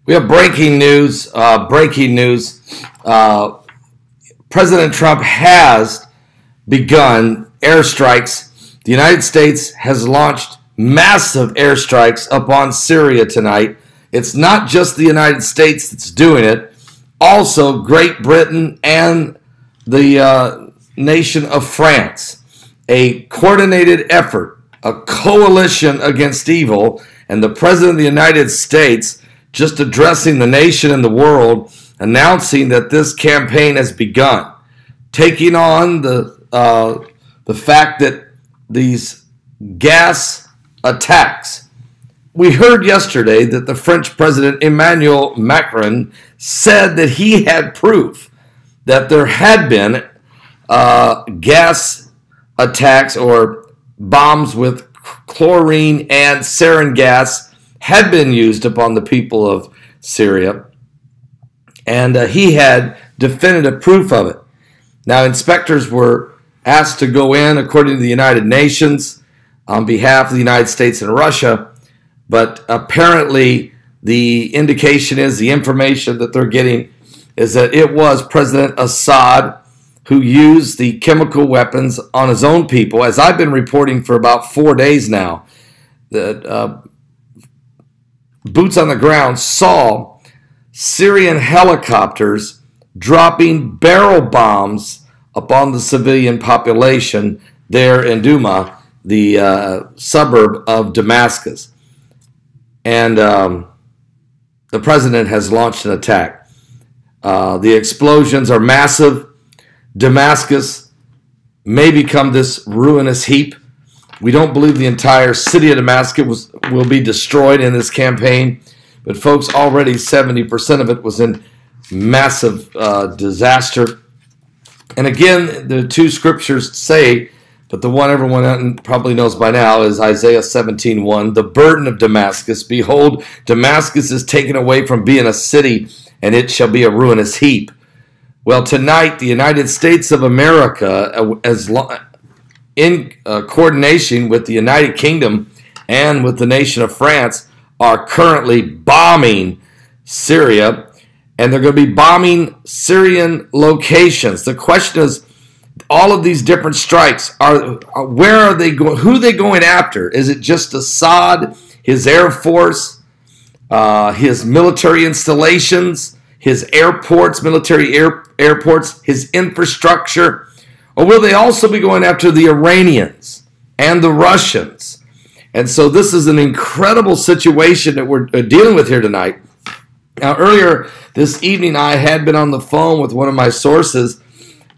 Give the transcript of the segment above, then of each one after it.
We have breaking news. President Trump has begun airstrikes. The United States has launched massive airstrikes upon Syria tonight. It's not just the United States that's doing it. Also, Great Britain and the nation of France. A coordinated effort, a coalition against evil, and the President of the United States just addressing the nation and the world, announcing that this campaign has begun, taking on the fact that these gas attacks. We heard yesterday that the French President Emmanuel Macron said that he had proof that there had been gas attacks or bombs with chlorine and sarin gas had been used upon the people of Syria, and he had definitive proof of it. Now, inspectors were asked to go in, according to the United Nations, on behalf of the United States and Russia, but apparently the indication is, the information that they're getting is that it was President Assad who used the chemical weapons on his own people. As I've been reporting for about 4 days now, that boots on the ground saw Syrian helicopters dropping barrel bombs upon the civilian population there in Douma, the suburb of Damascus. And the president has launched an attack. The explosions are massive. Damascus may become this ruinous heap. We don't believe the entire city of Damascus will be destroyed in this campaign, but folks, already 70% of it was in massive disaster. And again, the two scriptures say, but the one everyone probably knows by now is Isaiah 17:1, the burden of Damascus. Behold, Damascus is taken away from being a city, and it shall be a ruinous heap. Well, tonight, the United States of America, in coordination with the United Kingdom and with the nation of France, are currently bombing Syria, and they're going to be bombing Syrian locations. The question is, all of these different strikes, where are they going? Who are they going after? Is it just Assad, his air force, his military installations, his airports, military airports, his infrastructure? Or will they also be going after the Iranians and the Russians? And so this is an incredible situation that we're dealing with here tonight. Now, earlier this evening, I had been on the phone with one of my sources,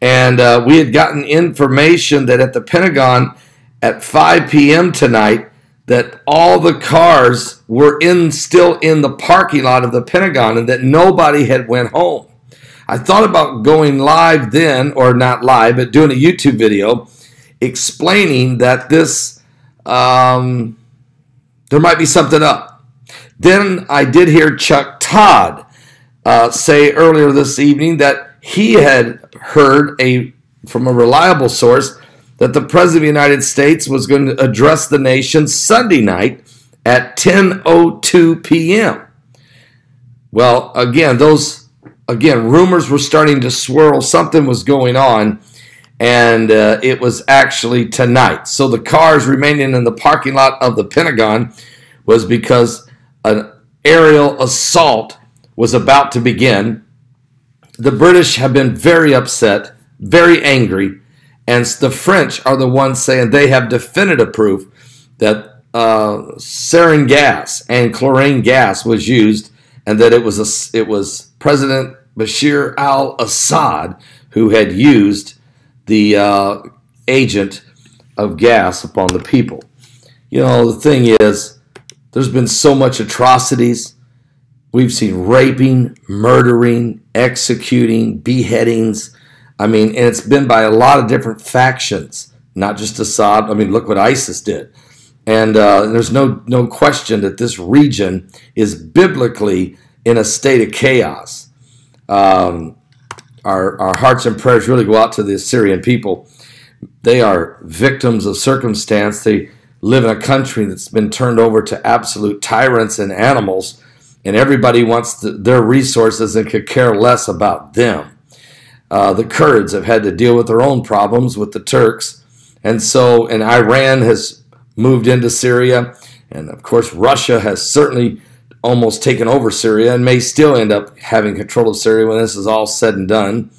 and we had gotten information that at the Pentagon at 5 p.m. tonight, that all the cars were still in the parking lot of the Pentagon and that nobody had went home. I thought about going live then, or not live, but doing a YouTube video explaining that this, there might be something up. Then I did hear Chuck Todd say earlier this evening that he had heard from a reliable source that the President of the United States was going to address the nation Sunday night at 10:02 p.m. Well, again, rumors were starting to swirl. Something was going on, and it was actually tonight. So the cars remaining in the parking lot of the Pentagon was because an aerial assault was about to begin. The British have been very upset, very angry, and the French are the ones saying they have definitive proof that sarin gas and chlorine gas was used, and that it was President Bashar al-Assad who had used the agent of gas upon the people. You know, the thing is, there's been so much atrocities. We've seen raping, murdering, executing, beheadings. I mean, and it's been by a lot of different factions, not just Assad. I mean, look what ISIS did. And there's no question that this region is biblically in a state of chaos. Our hearts and prayers really go out to the Syrian people. They are victims of circumstance. They live in a country that's been turned over to absolute tyrants and animals. and everybody wants their resources and could care less about them. The Kurds have had to deal with their own problems with the Turks, and Iran has moved into Syria, and of course Russia has certainly almost taken over Syria and may still end up having control of Syria when this is all said and done.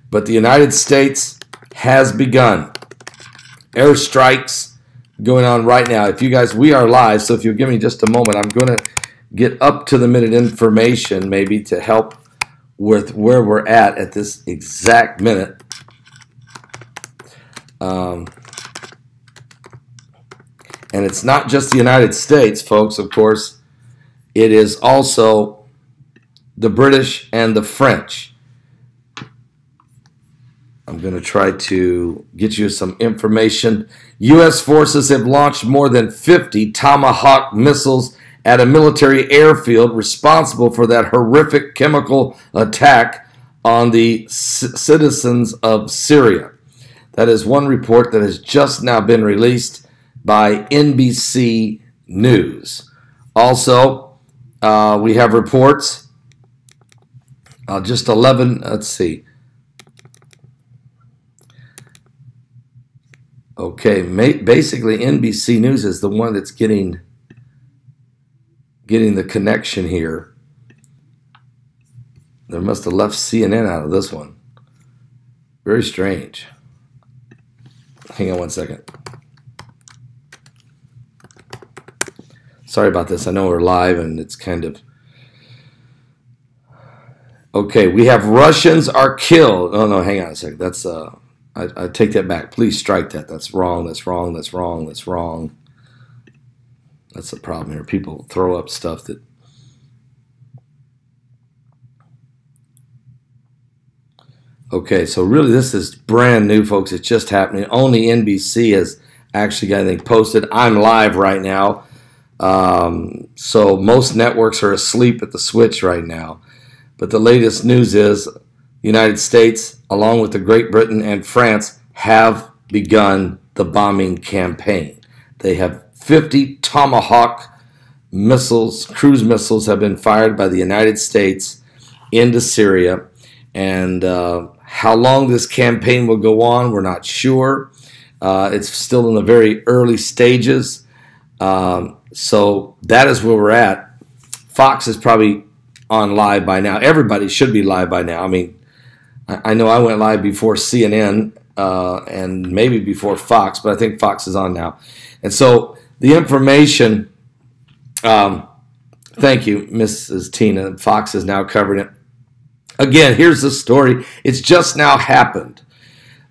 But the United States has begun airstrikes going on right now. If you guys, we are live, so if you'll give me just a moment, I'm going to get up to the minute information maybe to help with where we're at this exact minute. And it's not just the United States, folks, of course. It is also the British and the French. I'm going to try to get you some information. U.S. forces have launched more than 50 Tomahawk missiles at a military airfield responsible for that horrific chemical attack on the citizens of Syria. That is one report that has just now been released by NBC News. Also, we have reports, just 11, let's see. Okay, basically NBC News is the one that's getting the connection here. They must have left CNN out of this one. Very strange. Hang on one second. Sorry about this. I know we're live and it's kind of... Okay, we have Russians are killed. Oh, no, hang on a second. That's... I take that back. Please strike that. That's wrong. That's wrong. That's wrong. That's wrong. That's the problem here. People throw up stuff that... Okay, so really this is brand new, folks. It's just happening. Only NBC has actually got anything posted. I'm live right now. So most networks are asleep at the switch right now. But the latest news is the United States, along with the Great Britain and France, have begun the bombing campaign. They have 50 Tomahawk missiles, cruise missiles, have been fired by the United States into Syria. And how long this campaign will go on, we're not sure. It's still in the very early stages. So that is where we're at. Fox is probably on live by now. Everybody should be live by now. I mean, I know I went live before CNN and maybe before Fox, but I think Fox is on now. And so the information, thank you, Mrs. Tina. Fox is now covering it. Again, here's the story. It's just now happened.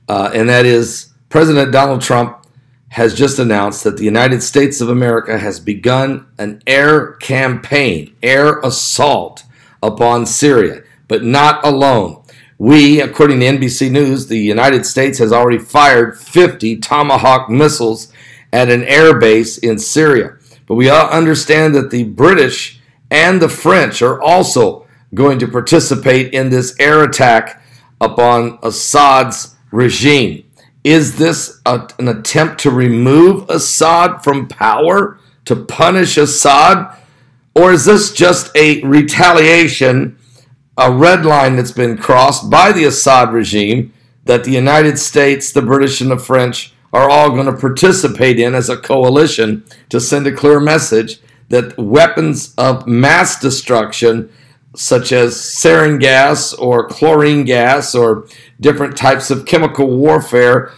And that is President Donald Trump has just announced that the United States of America has begun an air campaign, air assault upon Syria, but not alone. We, according to NBC News, the United States has already fired 50 Tomahawk missiles at an air base in Syria. But we all understand that the British and the French are also going to participate in this air attack upon Assad's regime. Is this an attempt to remove Assad from power, to punish Assad? Or is this just a retaliation, a red line that's been crossed by the Assad regime that the United States, the British, and the French are all going to participate in as a coalition to send a clear message that weapons of mass destruction such as sarin gas or chlorine gas or different types of chemical warfare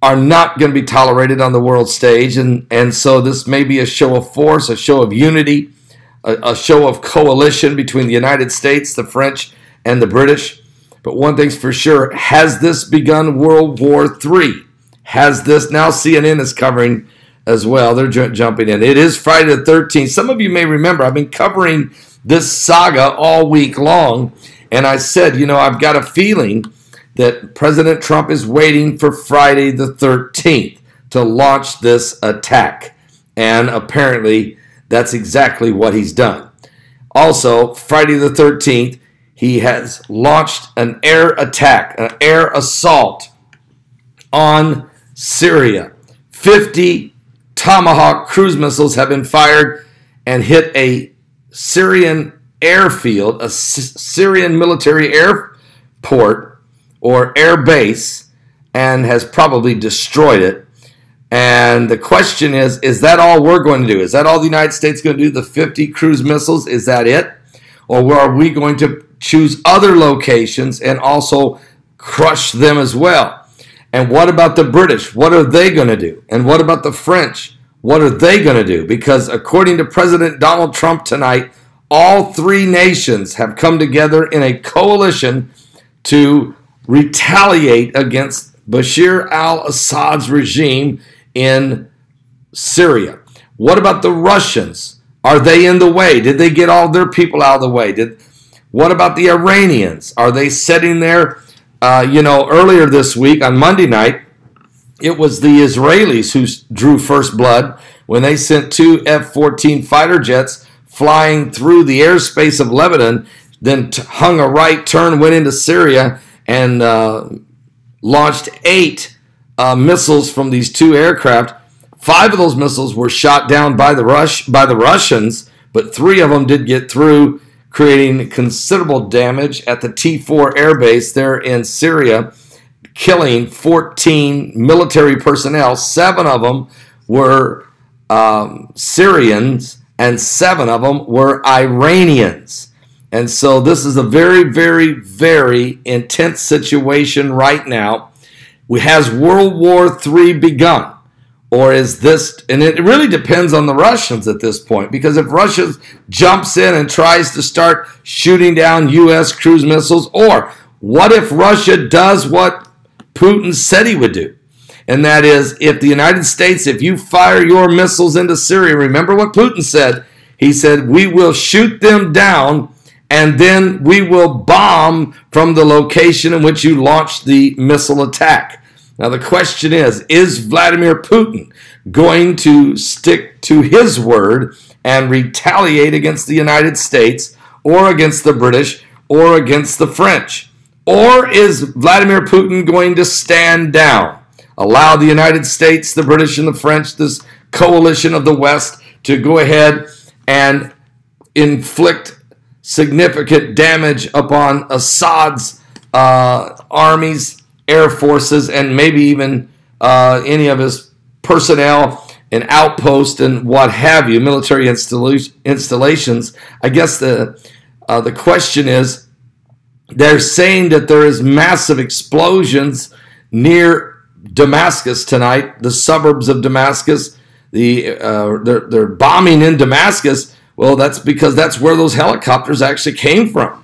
are not going to be tolerated on the world stage. And so this may be a show of force, a show of unity, a show of coalition between the United States, the French, and the British. But one thing's for sure, has this begun World War III? Has this, now CNN is covering as well. They're jumping in. It is Friday the 13th. Some of you may remember I've been covering this saga all week long, and I said, you know, I've got a feeling that President Trump is waiting for Friday the 13th to launch this attack, and apparently that's exactly what he's done. Also, Friday the 13th, he has launched an air attack, an air assault on Syria. 50 Tomahawk cruise missiles have been fired and hit a Syrian airfield, a Syrian military airport or air base, and has probably destroyed it. And the question is that all we're going to do? Is that all the United States going to do, the 50 cruise missiles? Is that it? Or are we going to choose other locations and also crush them as well? And what about the British? What are they going to do? And what about the French? What are they going to do? Because according to President Donald Trump tonight, all three nations have come together in a coalition to retaliate against Bashar al-Assad's regime in Syria. What about the Russians? Are they in the way? Did they get all their people out of the way? What about the Iranians? Are they sitting there? Earlier this week on Monday night, it was the Israelis who drew first blood when they sent 2 F-14 fighter jets flying through the airspace of Lebanon, then hung a right turn, went into Syria, and launched 8 missiles from these 2 aircraft. 5 of those missiles were shot down by the Russians, but 3 of them did get through, creating considerable damage at the T4 airbase there in Syria, killing 14 military personnel. 7 of them were Syrians, and 7 of them were Iranians. And so this is a very, very, very intense situation right now. Has World War III begun? Or is this, and it really depends on the Russians at this point, because if Russia jumps in and tries to start shooting down U.S. cruise missiles, or what if Russia does what Putin said he would do? And that is, if the United States, if you fire your missiles into Syria, remember what Putin said. He said, we will shoot them down, and then we will bomb from the location in which you launched the missile attack. Now the question is Vladimir Putin going to stick to his word and retaliate against the United States or against the British or against the French? Or is Vladimir Putin going to stand down, allow the United States, the British, and the French, this coalition of the West, to go ahead and inflict significant damage upon Assad's armies, air forces, and maybe even any of his personnel and outposts and what have you, military installations? I guess the question is, they're saying that there is massive explosions near Damascus tonight, the suburbs of Damascus. They're bombing in Damascus. Well, that's because that's where those helicopters actually came from.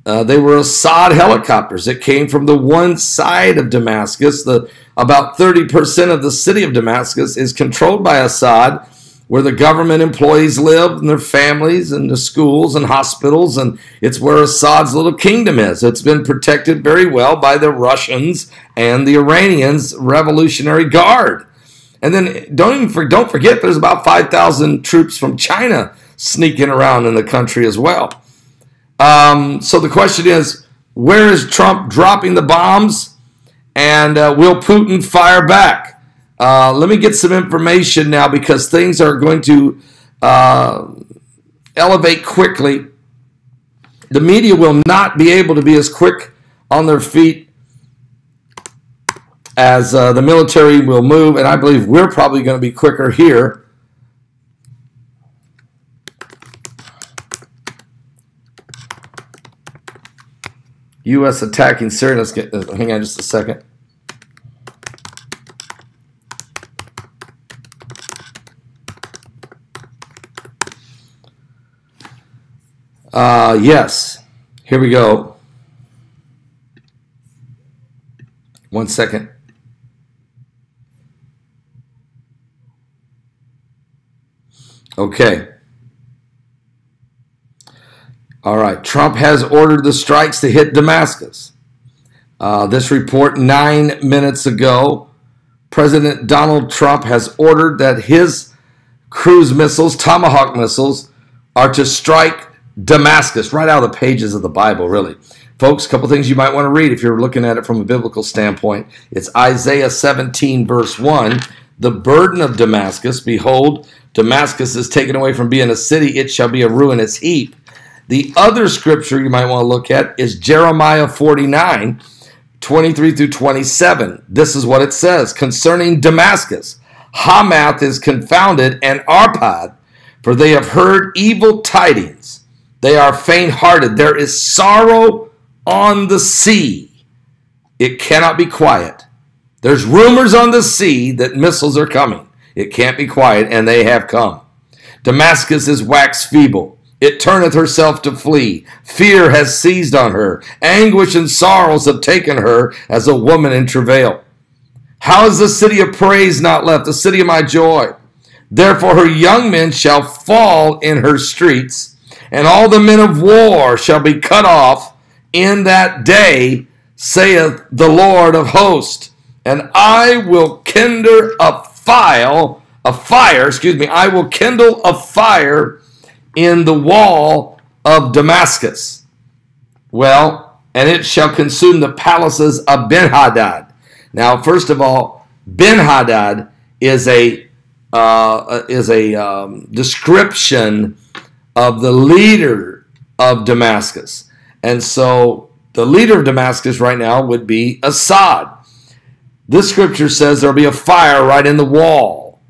They were Assad helicopters. It came from the one side of Damascus. About 30% of the city of Damascus is controlled by Assad, where the government employees live and their families and the schools and hospitals, and it's where Assad's little kingdom is. It's been protected very well by the Russians and the Iranians' Revolutionary Guard. And then don't forget, there's about 5,000 troops from China sneaking around in the country as well. So the question is, where is Trump dropping the bombs? And will Putin fire back? Let me get some information now, because things are going to elevate quickly. The media will not be able to be as quick on their feet as the military will move, and I believe we're probably going to be quicker here. U.S. attacking Syria. Let's get, hang on just a second. Yes, here we go. 1 second. Okay. All right. Trump has ordered the strikes to hit Damascus. This report 9 minutes ago. President Donald Trump has ordered that his cruise missiles, Tomahawk missiles, are to strike Damascus, right out of the pages of the Bible, really. Folks, a couple things you might want to read if you're looking at it from a biblical standpoint. It's Isaiah 17, verse 1. The burden of Damascus, behold, Damascus is taken away from being a city, it shall be a ruinous heap. The other scripture you might want to look at is Jeremiah 49, 23 through 27. This is what it says concerning Damascus. Hamath is confounded, and Arpad, for they have heard evil tidings. They are faint-hearted. There is sorrow on the sea. It cannot be quiet. There's rumors on the sea that missiles are coming. It can't be quiet, and they have come. Damascus is waxed feeble. It turneth herself to flee. Fear has seized on her. Anguish and sorrows have taken her as a woman in travail. How is the city of praise not left, the city of my joy? Therefore her young men shall fall in her streets, and all the men of war shall be cut off in that day, saith the Lord of hosts. And I will kindle a fire, I will kindle a fire in the wall of Damascus. Well, and it shall consume the palaces of Ben-Hadad. Now, first of all, Ben-Hadad is a description of the leader of Damascus. And so the leader of Damascus right now would be Assad. This scripture says there'll be a fire right in the wall,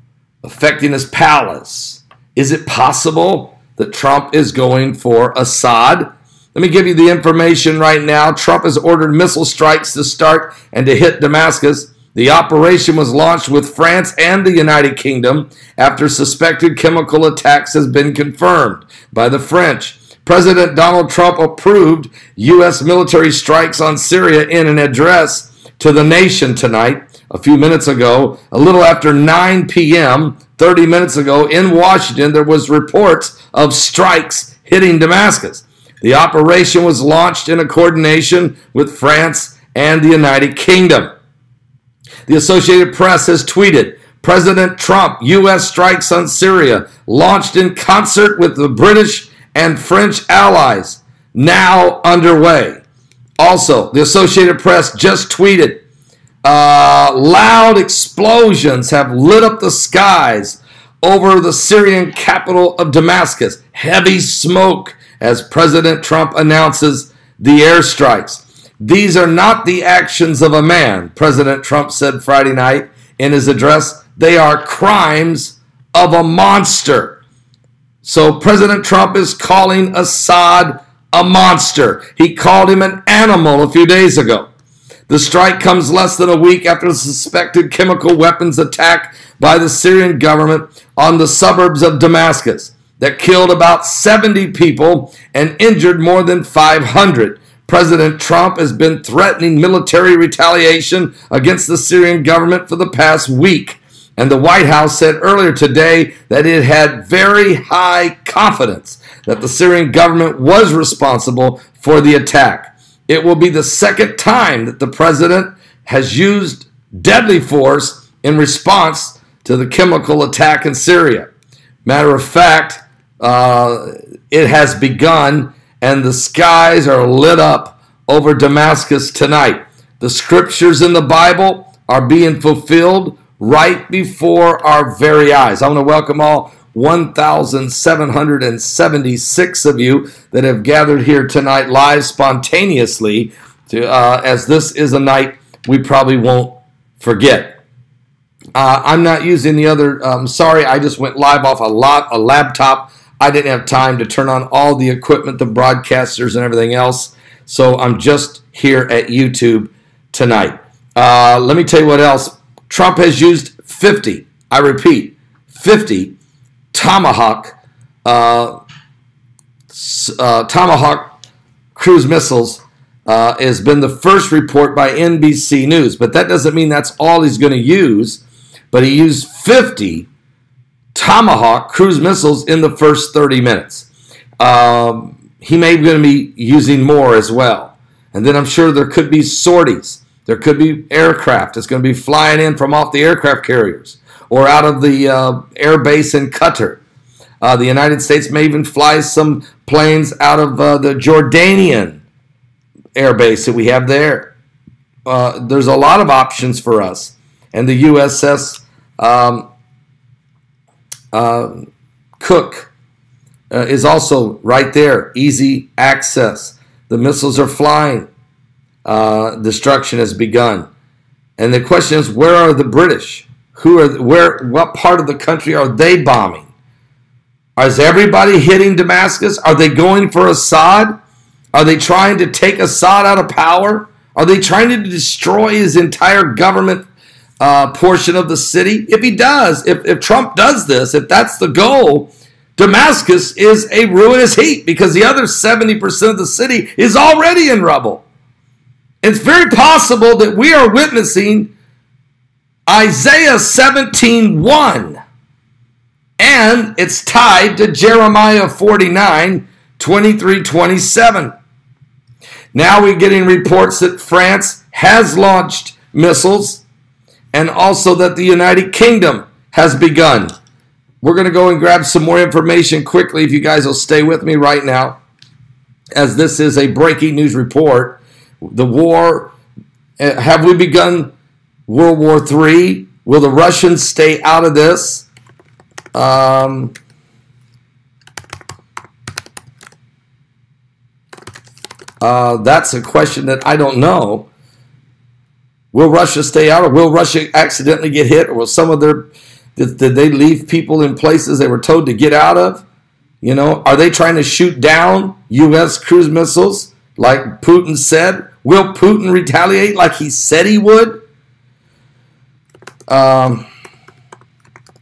affecting his palace. Is it possible that Trump is going for Assad? Let me give you the information right now. Trump has ordered missile strikes to start and to hit Damascus. The operation was launched with France and the United Kingdom after suspected chemical attacks has been confirmed by the French. President Donald Trump approved U.S. military strikes on Syria in an address to the nation tonight, a few minutes ago. A little after 9 p.m., 30 minutes ago, in Washington, there was reports of strikes hitting Damascus. The operation was launched in a coordination with France and the United Kingdom. The Associated Press has tweeted, President Trump, U.S. strikes on Syria, launched in concert with the British and French allies, now underway. Also, the Associated Press just tweeted, loud explosions have lit up the skies over the Syrian capital of Damascus. Heavy smoke as President Trump announces the airstrikes. These are not the actions of a man, President Trump said Friday night in his address. They are crimes of a monster. So President Trump is calling Assad a monster. He called him an animal a few days ago. The strike comes less than a week after the suspected chemical weapons attack by the Syrian government on the suburbs of Damascus that killed about 70 people and injured more than 500. President Trump has been threatening military retaliation against the Syrian government for the past week. And the White House said earlier today that it had very high confidence that the Syrian government was responsible for the attack. It will be the second time that the president has used deadly force in response to the chemical attack in Syria. Matter of fact, it has begun, and the skies are lit up over Damascus tonight. The scriptures in the Bible are being fulfilled right before our very eyes. I want to welcome all 1,776 of you that have gathered here tonight live spontaneously, as this is a night we probably won't forget. I'm not using the other, sorry, I just went live off a laptop. I didn't have time to turn on all the equipment, the broadcasters and everything else, so I'm just here at YouTube tonight. Let me tell you what else. Trump has used 50, I repeat, 50 Tomahawk cruise missiles has been the first report by NBC News. But that doesn't mean that's all he's going to use. But he used 50 Tomahawk cruise missiles in the first 30 minutes. He may be going to be using more as well. And then I'm sure there could be sorties. There could be aircraft that's going to be flying in from off the aircraft carriers or out of the air base in Qatar. The United States may even fly some planes out of the Jordanian air base that we have there. There's a lot of options for us. And the USS Cook is also right there. Easy access. The missiles are flying. Destruction has begun. And the question is, where are the British? What part of the country are they bombing? Is everybody hitting Damascus? Are they going for Assad? Are they trying to take Assad out of power? Are they trying to destroy his entire government portion of the city? If he does, if Trump does this, if that's the goal, Damascus is a ruinous heap because the other 70% of the city is already in rubble. It's very possible that we are witnessing Isaiah 17:1. And it's tied to Jeremiah 49:23-27. Now we're getting reports that France has launched missiles and also that the United Kingdom has begun. We're going to go and grab some more information quickly if you guys will stay with me right now, as this is a breaking news report. The war, have we begun World War III? Will the Russians stay out of this? That's a question that I don't know. Will Russia stay out, or will Russia accidentally get hit, or will some of their, did they leave people in places they were told to get out of? You know, are they trying to shoot down U.S. cruise missiles like Putin said? Will Putin retaliate like he said he would?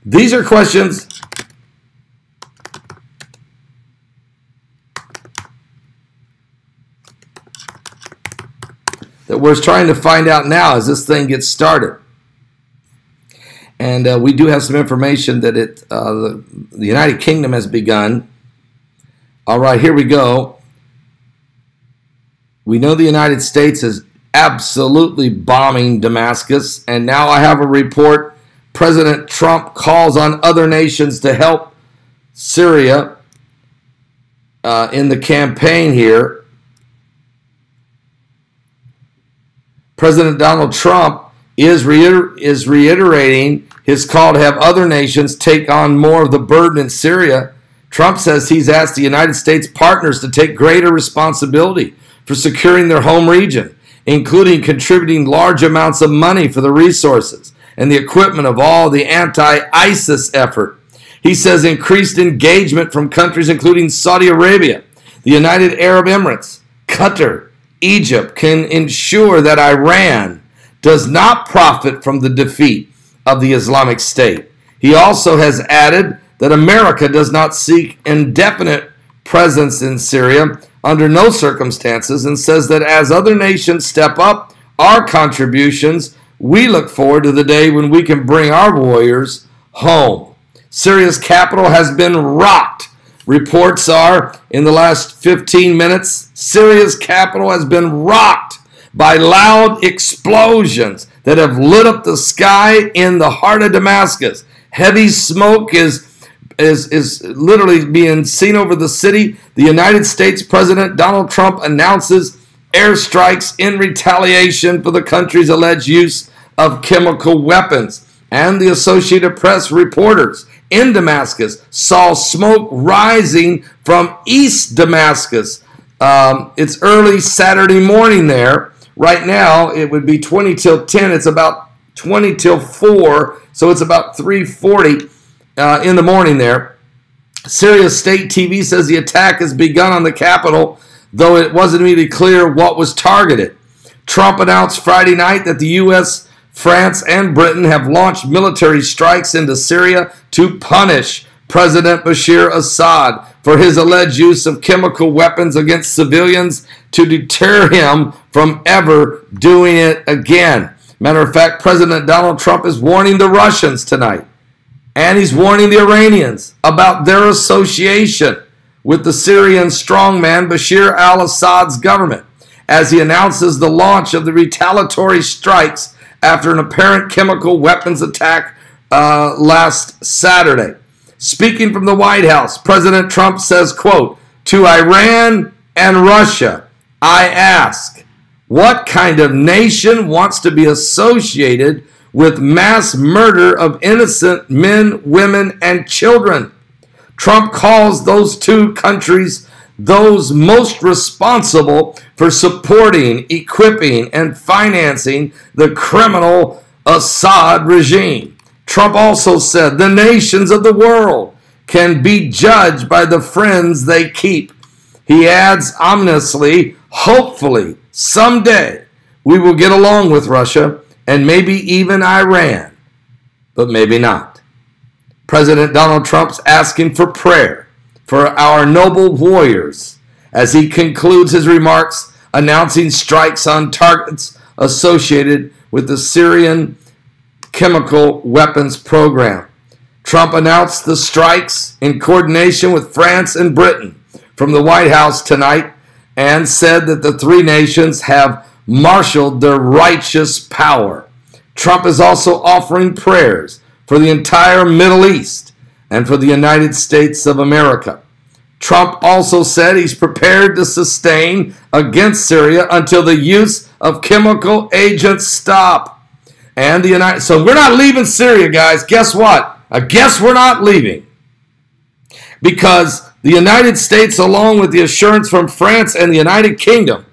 These are questions that we're trying to find out now as this thing gets started. And we do have some information that the United Kingdom has begun. All right, here we go. We know the United States is absolutely bombing Damascus. And now I have a report. President Trump calls on other nations to help Syria in the campaign here. President Donald Trump is reiterating his call to have other nations take on more of the burden in Syria. Trump says he's asked the United States partners to take greater responsibility for securing their home region, including contributing large amounts of money for the resources and the equipment of all the anti-ISIS effort. He says increased engagement from countries including Saudi Arabia, the United Arab Emirates, Qatar, Egypt can ensure that Iran does not profit from the defeat of the Islamic State. He also has added that America does not seek indefinite presence in Syria under no circumstances, and says that as other nations step up our contributions, we look forward to the day when we can bring our warriors home. Syria's capital has been rocked. Reports are, in the last 15 minutes, Syria's capital has been rocked by loud explosions that have lit up the sky in the heart of Damascus. Heavy smoke is literally being seen over the city. The United States President Donald Trump announces airstrikes in retaliation for the country's alleged use of chemical weapons. And the Associated Press reporters in Damascus saw smoke rising from East Damascus. It's early Saturday morning there. Right now, it would be 20 till 10. It's about 20 till 4, so it's about 3:40 in the morning there. Syria's state TV says the attack has begun on the capital, though it wasn't immediately clear what was targeted. Trump announced Friday night that the U.S., France, and Britain have launched military strikes into Syria to punish President Bashar Assad for his alleged use of chemical weapons against civilians to deter him from ever doing it again. Matter of fact, President Donald Trump is warning the Russians tonight, and he's warning the Iranians about their association with the Syrian strongman Bashar al-Assad's government, as he announces the launch of the retaliatory strikes after an apparent chemical weapons attack last Saturday. Speaking from the White House, President Trump says, quote, "To Iran and Russia, I ask, what kind of nation wants to be associated with mass murder of innocent men, women, and children. Trump calls those two countries those most responsible for supporting, equipping, and financing the criminal Assad regime. Trump also said the nations of the world can be judged by the friends they keep. He adds ominously, hopefully, someday we will get along with Russia and maybe even Iran, but maybe not. President Donald Trump's asking for prayer for our noble warriors as he concludes his remarks announcing strikes on targets associated with the Syrian chemical weapons program. Trump announced the strikes in coordination with France and Britain from the White House tonight and said that the three nations have marshaled their righteous power. Trump is also offering prayers for the entire Middle East and for the United States of America. Trump also said he's prepared to sustain against Syria until the use of chemical agents stop. And so we're not leaving Syria, guys. Guess what? I guess we're not leaving. Because the United States, along with the assurance from France and the United Kingdom,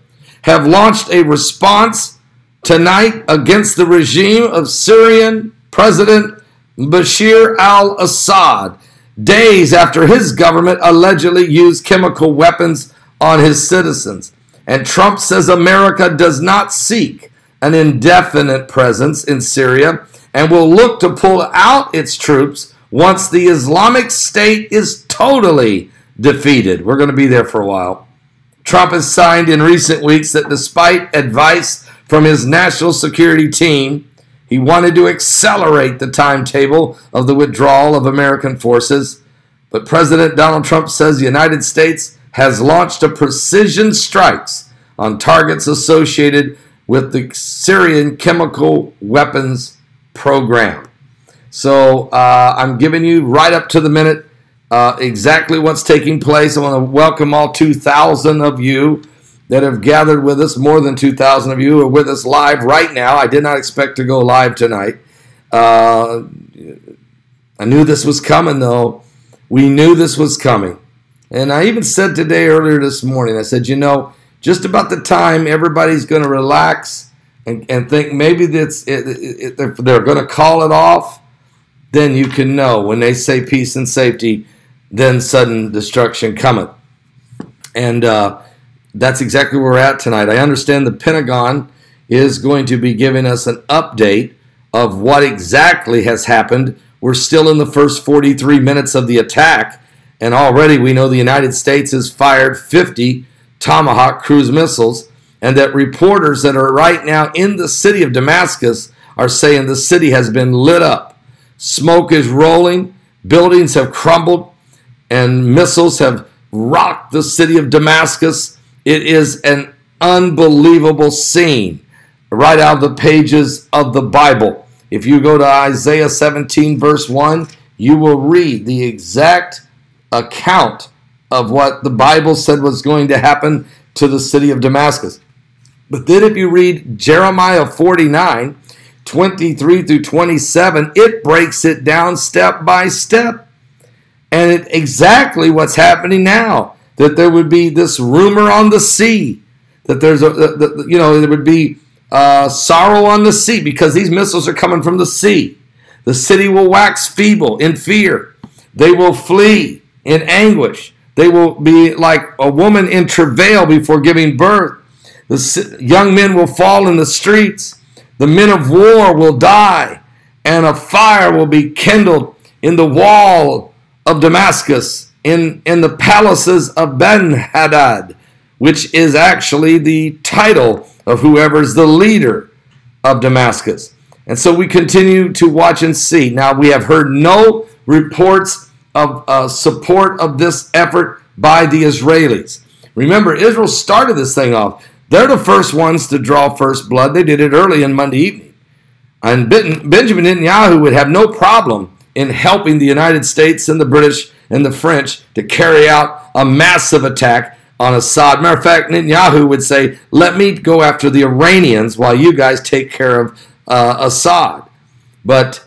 have launched a response tonight against the regime of Syrian President Bashar al-Assad, days after his government allegedly used chemical weapons on his citizens. And Trump says America does not seek an indefinite presence in Syria and will look to pull out its troops once the Islamic State is totally defeated. We're going to be there for a while. Trump has signed in recent weeks that despite advice from his national security team, he wanted to accelerate the timetable of the withdrawal of American forces. But President Donald Trump says the United States has launched a precision strikes on targets associated with the Syrian chemical weapons program. So I'm giving you right up to the minute exactly what's taking place. I want to welcome all 2,000 of you that have gathered with us, more than 2,000 of you who are with us live right now. I did not expect to go live tonight. I knew this was coming, though. We knew this was coming. And I even said today, earlier this morning, I said, you know, just about the time everybody's going to relax and think maybe they're going to call it off, then you can know when they say peace and safety, then sudden destruction cometh. And that's exactly where we're at tonight. I understand the Pentagon is going to be giving us an update of what exactly has happened. We're still in the first 43 minutes of the attack, and already we know the United States has fired 50 Tomahawk cruise missiles, and that reporters that are right now in the city of Damascus are saying the city has been lit up. Smoke is rolling, buildings have crumbled, and missiles have rocked the city of Damascus. It is an unbelievable scene right out of the pages of the Bible. If you go to Isaiah 17 verse 1, you will read the exact account of what the Bible said was going to happen to the city of Damascus. But then if you read Jeremiah 49, 23 through 27, it breaks it down step by step. And exactly what's happening now, that there would be this rumor on the sea, that there would be sorrow on the sea because these missiles are coming from the sea. The city will wax feeble in fear. They will flee in anguish. They will be like a woman in travail before giving birth. The young men will fall in the streets. The men of war will die, and a fire will be kindled in the wall of Damascus, in the palaces of Ben-Hadad, which is actually the title of whoever's the leader of Damascus. And so we continue to watch and see. Now, we have heard no reports of support of this effort by the Israelis. Remember, Israel started this thing off. They're the first ones to draw first blood. They did it early on Monday evening. And Benjamin Netanyahu would have no problem in helping the United States and the British and the French to carry out a massive attack on Assad. Matter of fact, Netanyahu would say, let me go after the Iranians while you guys take care of Assad. But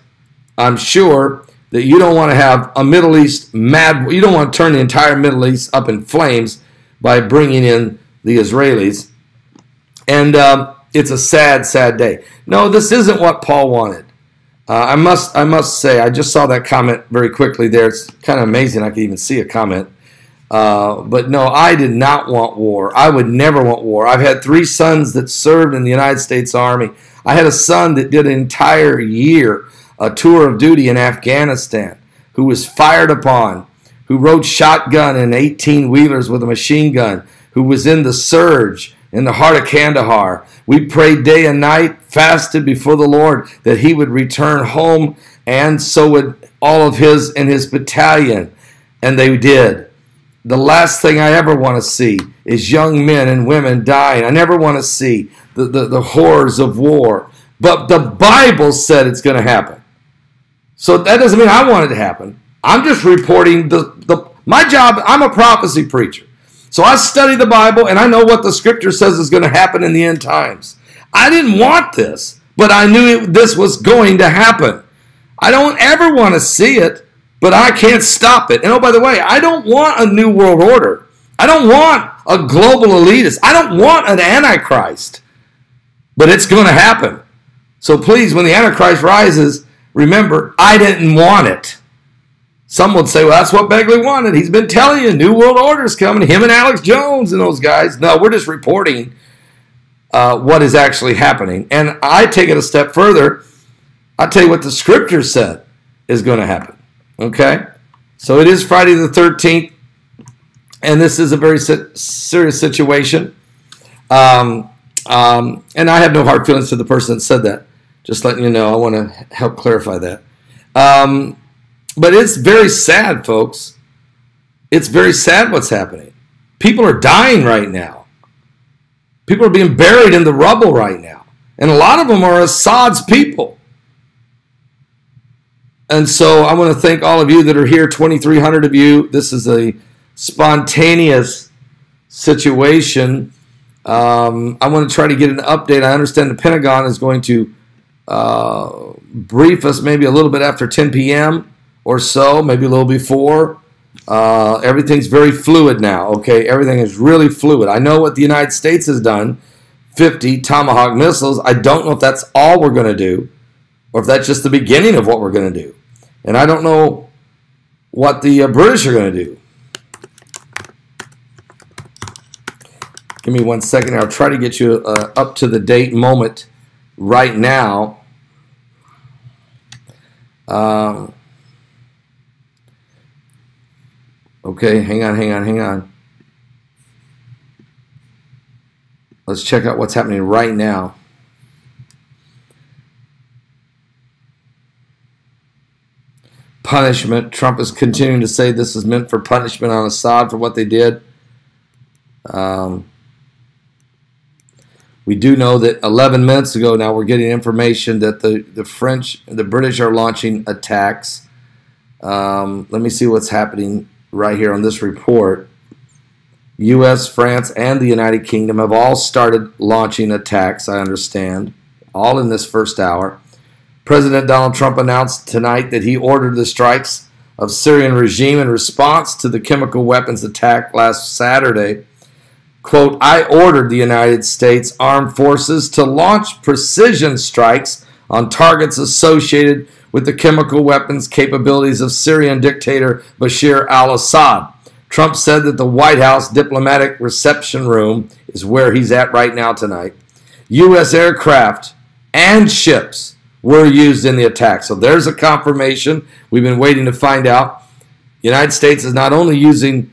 I'm sure that you don't want to have a Middle East mad. You don't want to turn the entire Middle East up in flames by bringing in the Israelis. And it's a sad, sad day. No, this isn't what Paul wanted. I must say, I just saw that comment very quickly there. It's kind of amazing I could even see a comment. But no, I did not want war. I would never want war. I've had 3 sons that served in the United States Army. I had a son that did an entire year, a tour of duty in Afghanistan, who was fired upon, who rode shotgun in 18-wheelers with a machine gun, who was in the surge in the heart of Kandahar. We prayed day and night, fasted before the Lord that he would return home, and so would all of his and his battalion. And they did. The last thing I ever want to see is young men and women dying. I never want to see the horrors of war. But the Bible said it's going to happen. So that doesn't mean I want it to happen. I'm just reporting my job. I'm a prophecy preacher. So I study the Bible, and I know what the Scripture says is going to happen in the end times. I didn't want this, but I knew this was going to happen. I don't ever want to see it, but I can't stop it. And oh, by the way, I don't want a new world order. I don't want a global elitist. I don't want an Antichrist. But it's going to happen. So please, when the Antichrist rises, remember, I didn't want it. Some would say, well, that's what Begley wanted. He's been telling you, New World Order's coming. Him and Alex Jones and those guys. No, we're just reporting what is actually happening. And I take it a step further. I'll tell you what the Scripture said is going to happen. Okay? So it is Friday the 13th, and this is a very serious situation. And I have no hard feelings to the person that said that. Just letting you know. I want to help clarify that. But it's very sad, folks. It's very sad what's happening. People are dying right now. People are being buried in the rubble right now. And a lot of them are Assad's people. And so I want to thank all of you that are here, 2,300 of you. This is a spontaneous situation. I want to try to get an update. I understand the Pentagon is going to brief us maybe a little bit after 10 p.m. or so, maybe a little before. Everything's very fluid now, okay? Everything is really fluid. I know what the United States has done, 50 Tomahawk missiles. I don't know if that's all we're going to do or if that's just the beginning of what we're going to do. And I don't know what the British are going to do. Give me 1 second. I'll try to get you up-to-the-date moment right now. Okay, hang on. Let's check out what's happening right now. Punishment. Trump is continuing to say this is meant for punishment on Assad for what they did. We do know that 11 minutes ago now we're getting information that the French and the British are launching attacks. Let me see what's happening right here on this report. U.S., France, and the United Kingdom have all started launching attacks, I understand, all in this first hour. President Donald Trump announced tonight that he ordered the strikes of Syrian regime in response to the chemical weapons attack last Saturday. Quote, I ordered the United States Armed Forces to launch precision strikes on targets associated with the chemical weapons capabilities of Syrian dictator Bashar al-Assad. Trump said that the White House diplomatic reception room is where he's at right now tonight. U.S. aircraft and ships were used in the attack. So there's a confirmation. We've been waiting to find out. The United States is not only using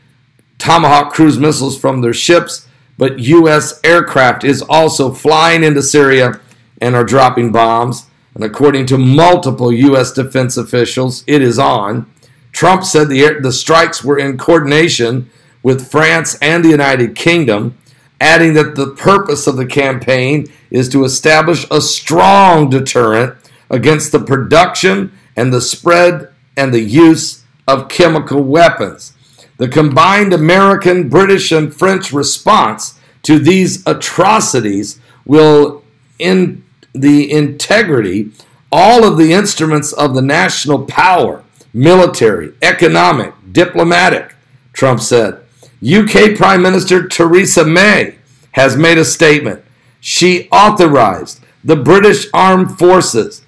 Tomahawk cruise missiles from their ships, but U.S. aircraft is also flying into Syria and are dropping bombs. And according to multiple U.S. defense officials, it is on. Trump said the strikes were in coordination with France and the United Kingdom, adding that the purpose of the campaign is to establish a strong deterrent against the production and the spread and the use of chemical weapons. The combined American, British, and French response to these atrocities will end the integrity all of the instruments of the national power, military, economic, diplomatic, Trump said. UK Prime Minister Theresa May has made a statement. She authorized the British Armed Forces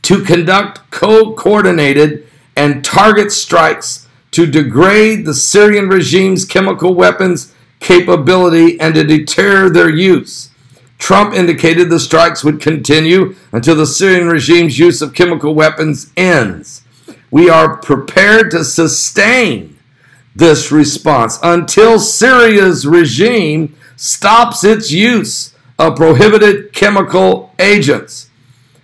to conduct coordinated and target strikes to degrade the Syrian regime's chemical weapons capability and to deter their use. Trump indicated the strikes would continue until the Syrian regime's use of chemical weapons ends. We are prepared to sustain this response until Syria's regime stops its use of prohibited chemical agents.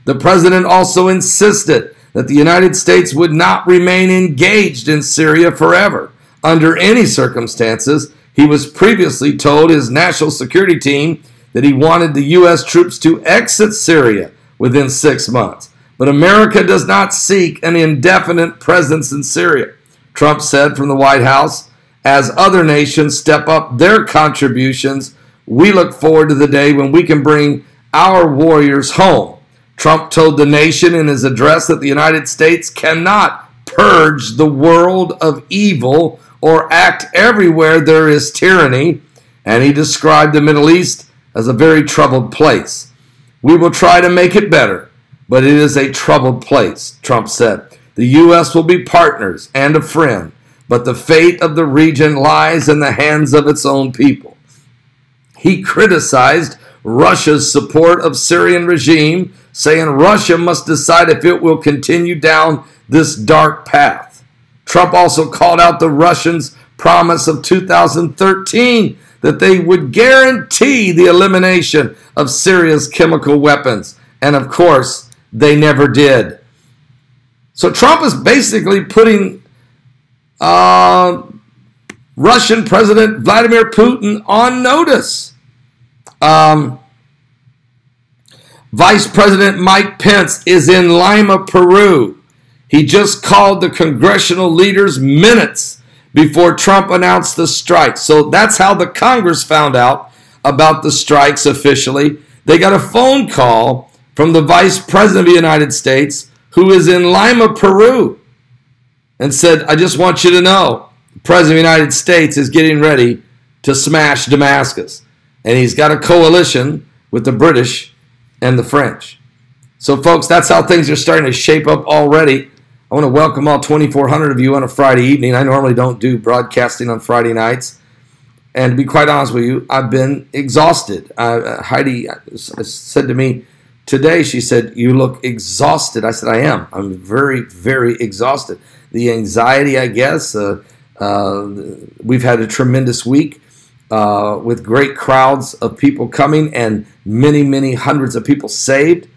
The president also insisted that the United States would not remain engaged in Syria forever. Under any circumstances, he was previously told his national security team that he wanted the U.S. troops to exit Syria within 6 months. But America does not seek an indefinite presence in Syria, Trump said from the White House. As other nations step up their contributions, we look forward to the day when we can bring our warriors home. Trump told the nation in his address that the United States cannot purge the world of evil or act everywhere there is tyranny, and he described the Middle East as a very troubled place. We will try to make it better, but it is a troubled place, Trump said. The U.S. will be partners and a friend, but the fate of the region lies in the hands of its own people. He criticized Russia's support of Syrian regime, saying Russia must decide if it will continue down this dark path. Trump also called out the Russians' promise of 2013 that they would guarantee the elimination of Syria's chemical weapons. And of course, they never did. So Trump is basically putting Russian President Vladimir Putin on notice. Vice President Mike Pence is in Lima, Peru. He just called the congressional leaders minutes before Trump announced the strikes. So that's how the Congress found out about the strikes officially. They got a phone call from the Vice President of the United States, who is in Lima, Peru, and said, I just want you to know, the President of the United States is getting ready to smash Damascus. And he's got a coalition with the British and the French. So, folks, that's how things are starting to shape up already. I want to welcome all 2,400 of you on a Friday evening. I normally don't do broadcasting on Friday nights. And to be quite honest with you, I've been exhausted. Heidi said to me today, she said, you look exhausted. I said, I am. I'm very, very exhausted. The anxiety, I guess. We've had a tremendous week with great crowds of people coming and many, many hundreds of people saved.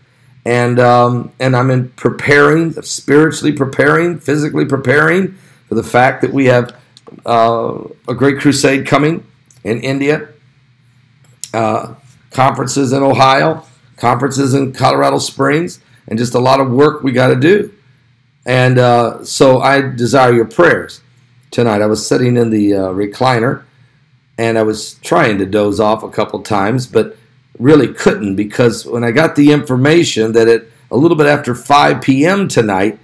And I'm preparing, spiritually preparing, physically preparing for the fact that we have a great crusade coming in India, conferences in Ohio, conferences in Colorado Springs, and just a lot of work we got to do. And so I desire your prayers tonight. I was sitting in the recliner, and I was trying to doze off a couple times, but really couldn't, because when I got the information that at a little bit after 5 p.m. tonight,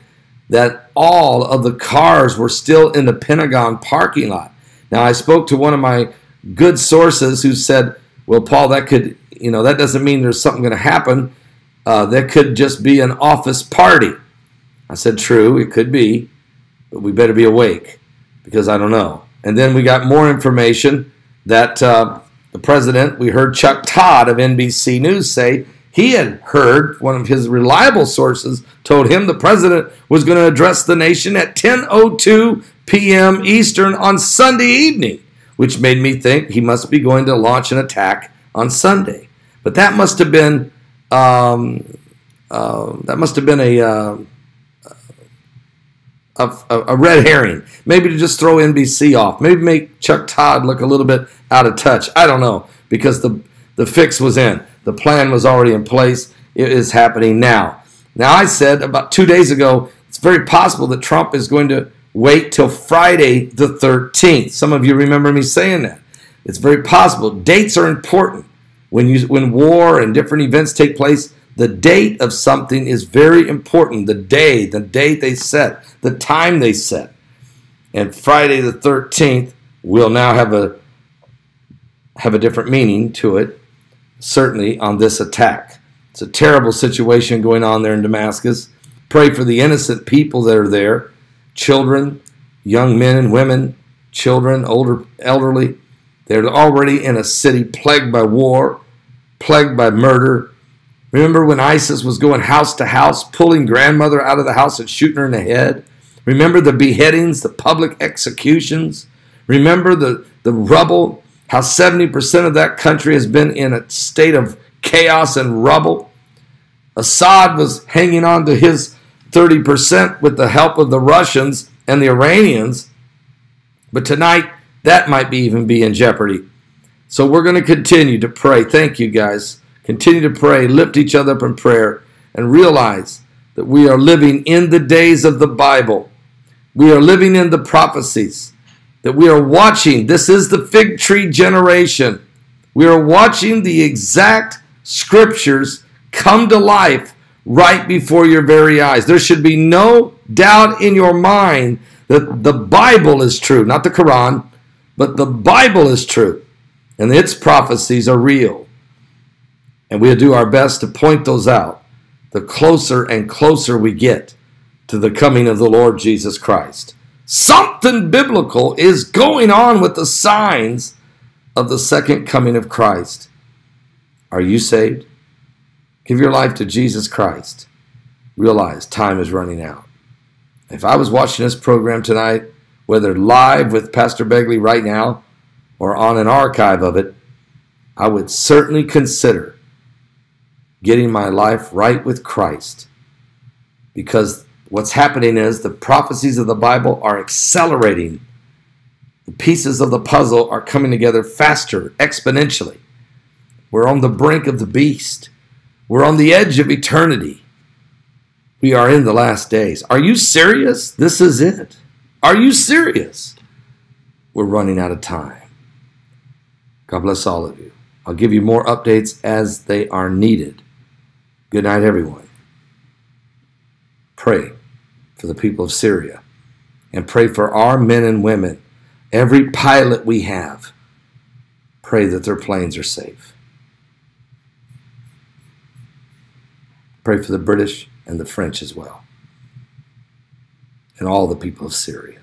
that all of the cars were still in the Pentagon parking lot. Now, I spoke to one of my good sources who said, well, Paul, that could, that doesn't mean there's something going to happen. That could just be an office party. I said, true, it could be, but we better be awake, because I don't know. And then we got more information that the president, we heard Chuck Todd of NBC News say he had heard, one of his reliable sources told him the president was going to address the nation at 10:02 p.m. Eastern on Sunday evening, which made me think he must be going to launch an attack on Sunday. But that must have been a red herring, maybe to just throw NBC off, maybe make Chuck Todd look a little bit out of touch. I don't know, because the fix was in. The plan was already in place. It is happening now. Now, I said about 2 days ago, it's very possible that Trump is going to wait till Friday the 13th. Some of you remember me saying that. It's very possible. Dates are important. When war and different events take place, The date of something is very important. The date they set, the time they set. And Friday the 13th will now have a different meaning to it, certainly on this attack. It's a terrible situation going on there in Damascus. Pray for the innocent people that are there, children, young men and women, children, older, elderly. They're already in a city plagued by war, plagued by murder. Remember when ISIS was going house to house, pulling grandmother out of the house and shooting her in the head? Remember the beheadings, the public executions? Remember the rubble, how 70% of that country has been in a state of chaos and rubble? Assad was hanging on to his 30% with the help of the Russians and the Iranians. But tonight, that might even be in jeopardy. So we're going to continue to pray. Thank you, guys. Continue to pray, lift each other up in prayer, and realize that we are living in the days of the Bible. We are living in the prophecies, that we are watching. This is the fig tree generation. We are watching the exact scriptures come to life right before your very eyes. There should be no doubt in your mind that the Bible is true, not the Quran, but the Bible is true, and its prophecies are real. And we'll do our best to point those out the closer and closer we get to the coming of the Lord Jesus Christ. Something biblical is going on with the signs of the second coming of Christ. Are you saved? Give your life to Jesus Christ. Realize time is running out. If I was watching this program tonight, whether live with Pastor Begley right now or on an archive of it, I would certainly consider getting my life right with Christ, because what's happening is the prophecies of the Bible are accelerating. The pieces of the puzzle are coming together faster, exponentially. We're on the brink of the beast. We're on the edge of eternity. We are in the last days. Are you serious? This is it. Are you serious? We're running out of time. God bless all of you. I'll give you more updates as they are needed. Good night, everyone. Pray for the people of Syria, and pray for our men and women, every pilot we have. Pray that their planes are safe. Pray for the British and the French as well, and all the people of Syria.